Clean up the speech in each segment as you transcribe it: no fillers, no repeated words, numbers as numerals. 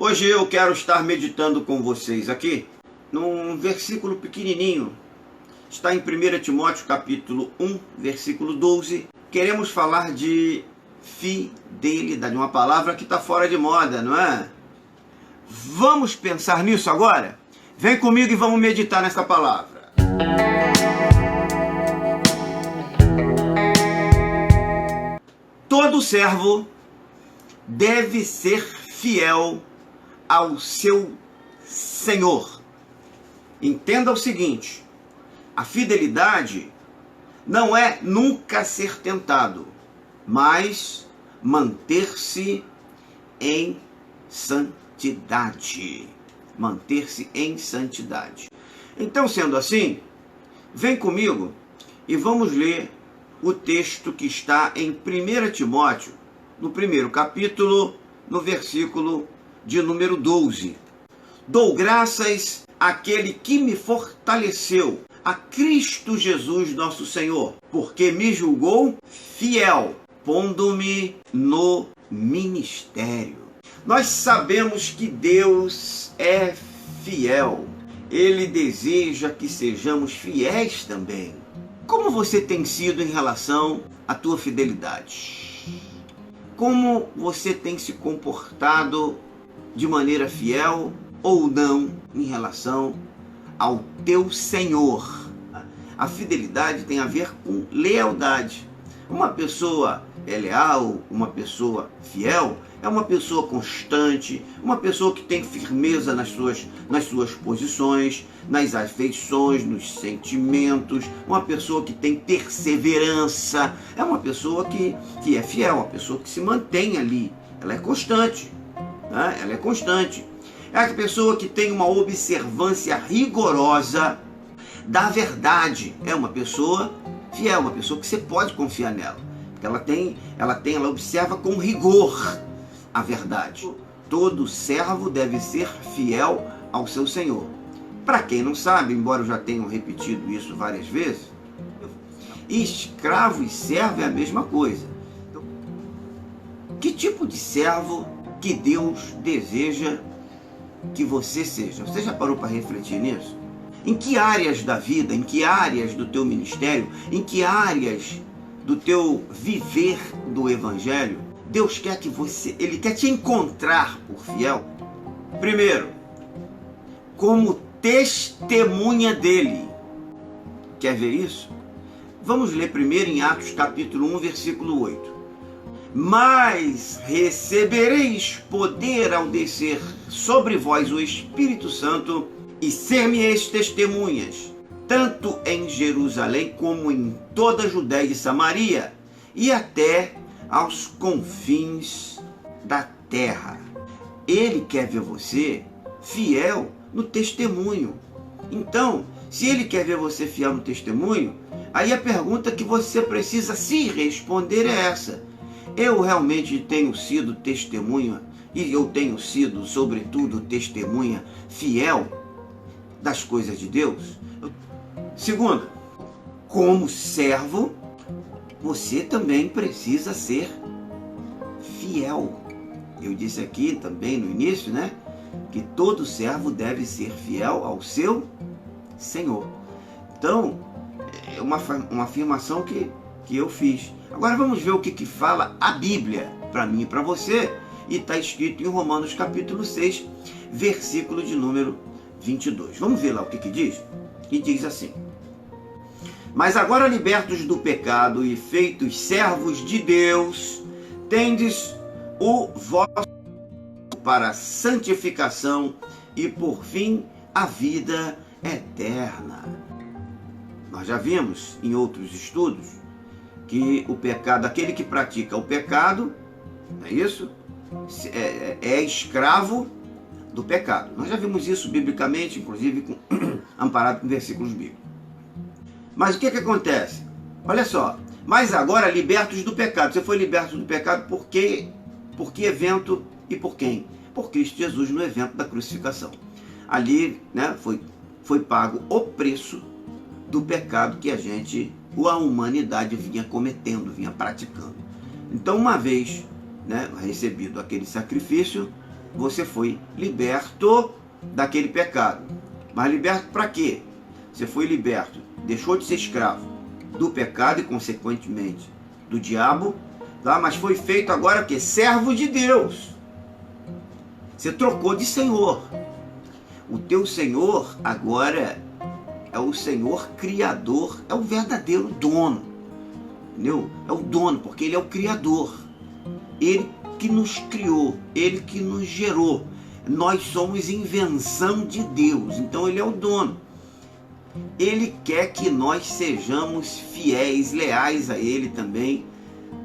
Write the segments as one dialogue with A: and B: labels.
A: Hoje eu quero estar meditando com vocês aqui num versículo pequenininho. Está em 1 Timóteo capítulo 1, versículo 12. Queremos falar de fidelidade, uma palavra que está fora de moda, não é? Vamos pensar nisso agora? Vem comigo e vamos meditar nessa palavra. Todo servo deve ser fiel ao seu Senhor. Entenda o seguinte: a fidelidade não é nunca ser tentado, mas manter-se em santidade. Manter-se em santidade. Então, sendo assim, vem comigo e vamos ler o texto que está em 1 Timóteo, no primeiro capítulo, no versículo de número 12. Dou graças àquele que me fortaleceu, a Cristo Jesus nosso Senhor, porque me julgou fiel, pondo-me no ministério. Nós sabemos que Deus é fiel. Ele deseja que sejamos fiéis também. Como você tem sido em relação à tua fidelidade? Como você tem se comportado de maneira fiel ou não em relação ao teu Senhor? A fidelidade tem a ver com lealdade. Uma pessoa é leal, uma pessoa fiel, é uma pessoa constante, uma pessoa que tem firmeza nas suas posições, nas afeições, nos sentimentos, uma pessoa que tem perseverança, é uma pessoa que é fiel, uma pessoa que se mantém ali, ela é constante, né? Ela é constante. É a pessoa que tem uma observância rigorosa da verdade, é uma pessoa fiel, uma pessoa que você pode confiar nela, porque ela observa com rigor a verdade. Todo servo deve ser fiel ao seu Senhor. Para quem não sabe, embora eu já tenha repetido isso várias vezes, escravo e servo é a mesma coisa. Que tipo de servo que Deus deseja que você seja? Você já parou para refletir nisso? Em que áreas da vida, em que áreas do teu ministério, em que áreas do teu viver do Evangelho, Deus quer que Ele quer te encontrar por fiel? Primeiro, como testemunha dele. Quer ver isso? Vamos ler primeiro em Atos capítulo 1, versículo 8. Mas recebereis poder ao descer sobre vós o Espírito Santo, e ser-me-eis testemunhas, tanto em Jerusalém como em toda a Judéia e Samaria, e até aos confins da terra. Ele quer ver você fiel no testemunho. Então, se ele quer ver você fiel no testemunho, aí a pergunta que você precisa se responder é essa: eu realmente tenho sido testemunha, e eu tenho sido, sobretudo, testemunha fiel das coisas de Deus? Segundo, como servo, você também precisa ser fiel. Eu disse aqui também no início, né, que todo servo deve ser fiel ao seu Senhor. Então, é uma afirmação que eu fiz. Agora vamos ver o que fala a Bíblia para mim e para você. E está escrito em Romanos capítulo 6, versículo de número 22. Vamos ver lá o que diz? E diz assim: mas agora libertos do pecado e feitos servos de Deus, tendes o vosso para a santificação e por fim a vida eterna. Nós já vimos em outros estudos que o pecado, aquele que pratica o pecado, não é isso? É escravo do pecado. Nós já vimos isso biblicamente, inclusive amparado com versículos bíblicos. Mas o que acontece? Olha só, mas agora libertos do pecado. Você foi liberto do pecado por que evento e por quem? Por Cristo Jesus no evento da crucificação. Ali, né, foi pago o preço do pecado que a humanidade vinha cometendo, vinha praticando. Então, uma vez, né, recebido aquele sacrifício, você foi liberto daquele pecado. Mas liberto para quê? Você foi liberto, deixou de ser escravo do pecado e, consequentemente, do diabo, tá? Mas foi feito agora o quê? Servo de Deus. Você trocou de Senhor. O teu Senhor agora é o Senhor Criador, é o verdadeiro dono. Entendeu? É o dono, porque Ele é o Criador. Ele que nos criou, Ele que nos gerou. Nós somos invenção de Deus, então Ele é o dono. Ele quer que nós sejamos fiéis, leais a Ele também,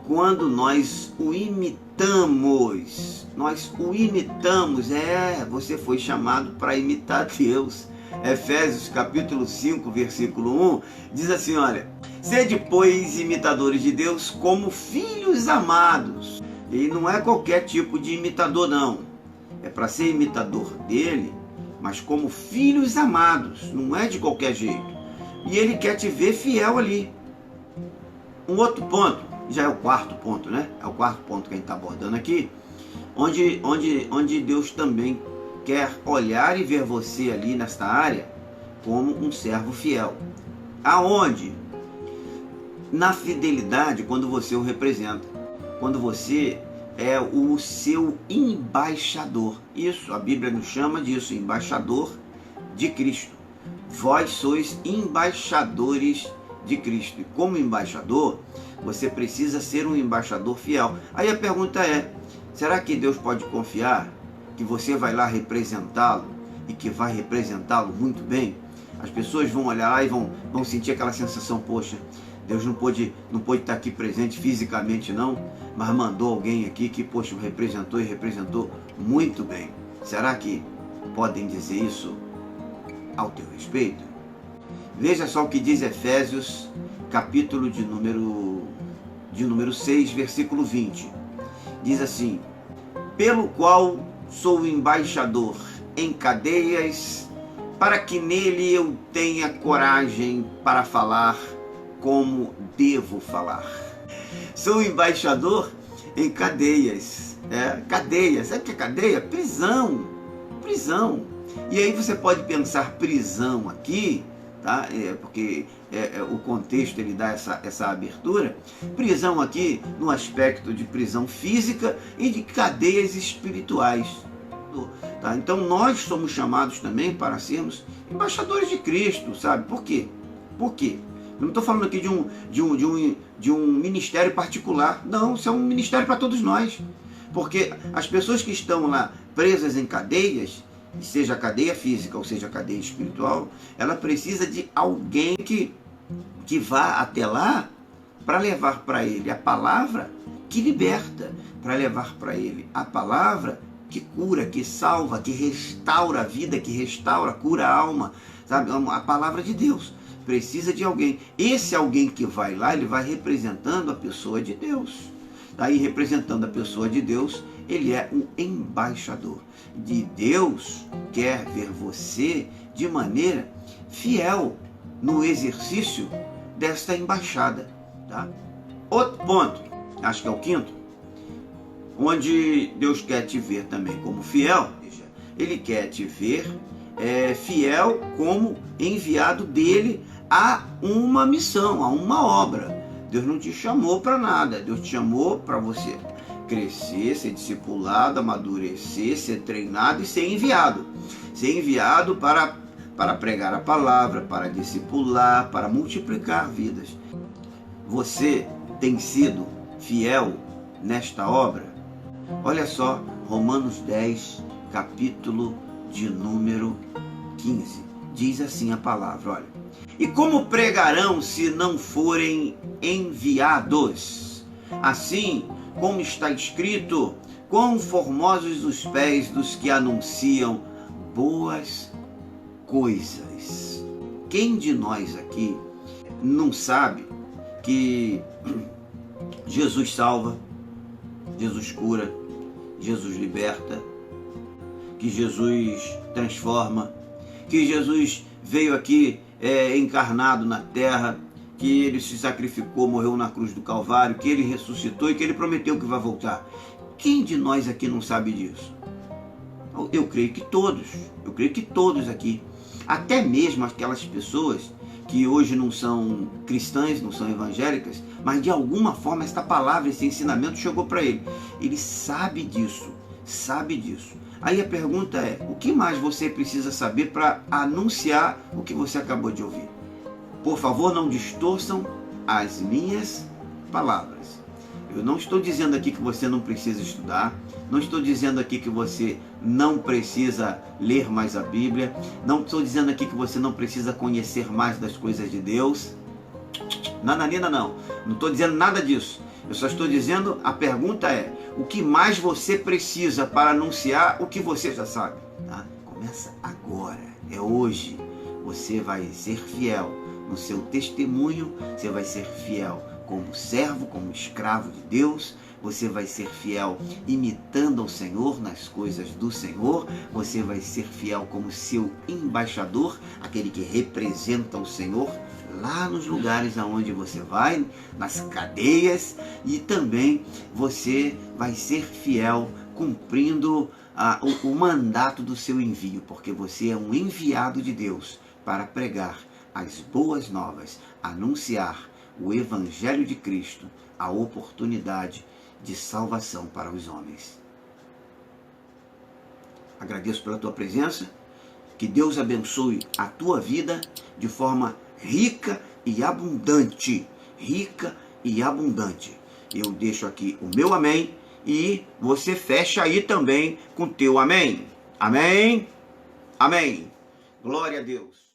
A: quando nós o imitamos. Nós o imitamos, você foi chamado para imitar Deus. Efésios capítulo 5, versículo 1, diz assim, olha, sede, pois, imitadores de Deus como filhos amados. E não é qualquer tipo de imitador, não. É para ser imitador dele, mas como filhos amados, não é de qualquer jeito. E ele quer te ver fiel ali. Um outro ponto, já é o quarto ponto, né? É o quarto ponto que a gente está abordando aqui, onde Deus também quer olhar e ver você ali nesta área como um servo fiel. Aonde? Na fidelidade, quando você o representa. Quando você é o seu embaixador. Isso, a Bíblia nos chama disso, embaixador de Cristo. Vós sois embaixadores de Cristo. E como embaixador, você precisa ser um embaixador fiel. Aí a pergunta é, será que Deus pode confiar que você vai lá representá-lo e que vai representá-lo muito bem? As pessoas vão olhar lá e vão sentir aquela sensação, poxa, Deus não pôde estar aqui presente fisicamente não, mas mandou alguém aqui que, poxa, representou e representou muito bem. Será que podem dizer isso ao teu respeito? Veja só o que diz Efésios, capítulo de número 6, versículo 20. Diz assim, pelo qual sou embaixador em cadeias, para que nele eu tenha coragem para falar como devo falar. Sou embaixador em cadeias. Cadeias. Sabe o que é cadeia? Prisão. Prisão. E aí você pode pensar prisão aqui, tá? Porque o contexto ele dá essa abertura. Prisão aqui no aspecto de prisão física e de cadeias espirituais. Tá? Então nós somos chamados também para sermos embaixadores de Cristo, sabe? Por quê? Por quê? Eu não estou falando aqui de um ministério particular. Não, isso é um ministério para todos nós. Porque as pessoas que estão lá presas em cadeias, seja a cadeia física ou seja a cadeia espiritual, ela precisa de alguém que vá até lá para levar para ele a palavra que liberta, para levar para ele a palavra que cura, que salva, que restaura a vida, que restaura, cura a alma, sabe? A palavra de Deus. Precisa de alguém. Esse alguém que vai lá, ele vai representando a pessoa de Deus. Daí, representando a pessoa de Deus, ele é um embaixador. De Deus quer ver você de maneira fiel no exercício desta embaixada. Tá? Outro ponto, acho que é o quinto, onde Deus quer te ver também como fiel. Ele quer te ver fiel como enviado dele a uma missão, a uma obra. Deus não te chamou para nada, Deus te chamou para você crescer, ser discipulado, amadurecer, ser treinado e ser enviado. Ser enviado para pregar a palavra, para discipular, para multiplicar vidas. Você tem sido fiel nesta obra? Olha só, Romanos 10, capítulo de número 15. Diz assim a palavra, olha. E como pregarão se não forem enviados? Assim como está escrito, quão formosos os pés dos que anunciam boas coisas. Quem de nós aqui não sabe que Jesus salva, Jesus cura, Jesus liberta, que Jesus transforma, que Jesus veio aqui encarnado na terra, que ele se sacrificou, morreu na cruz do Calvário, que ele ressuscitou e que ele prometeu que vai voltar. Quem de nós aqui não sabe disso? Eu creio que todos aqui, até mesmo aquelas pessoas que hoje não são cristãs, não são evangélicas, mas de alguma forma esta palavra, esse ensinamento chegou para ele. Ele sabe disso, sabe disso. Aí a pergunta é, o que mais você precisa saber para anunciar o que você acabou de ouvir? Por favor, não distorçam as minhas palavras. Eu não estou dizendo aqui que você não precisa estudar, não estou dizendo aqui que você não precisa ler mais a Bíblia, não estou dizendo aqui que você não precisa conhecer mais das coisas de Deus. Nananina, não estou dizendo nada disso. Eu só estou dizendo, a pergunta é, o que mais você precisa para anunciar o que você já sabe? Tá? Começa agora, é hoje. Você vai ser fiel no seu testemunho, você vai ser fiel como servo, como escravo de Deus, você vai ser fiel imitando ao Senhor nas coisas do Senhor, você vai ser fiel como seu embaixador, aquele que representa o Senhor lá nos lugares aonde você vai, nas cadeias, e também você vai ser fiel cumprindo o mandato do seu envio, porque você é um enviado de Deus para pregar as boas novas, anunciar o Evangelho de Cristo, a oportunidade de salvação para os homens. Agradeço pela tua presença, que Deus abençoe a tua vida de forma rica e abundante, rica e abundante. Eu deixo aqui o meu amém e você fecha aí também com o teu amém. Amém? Amém. Glória a Deus.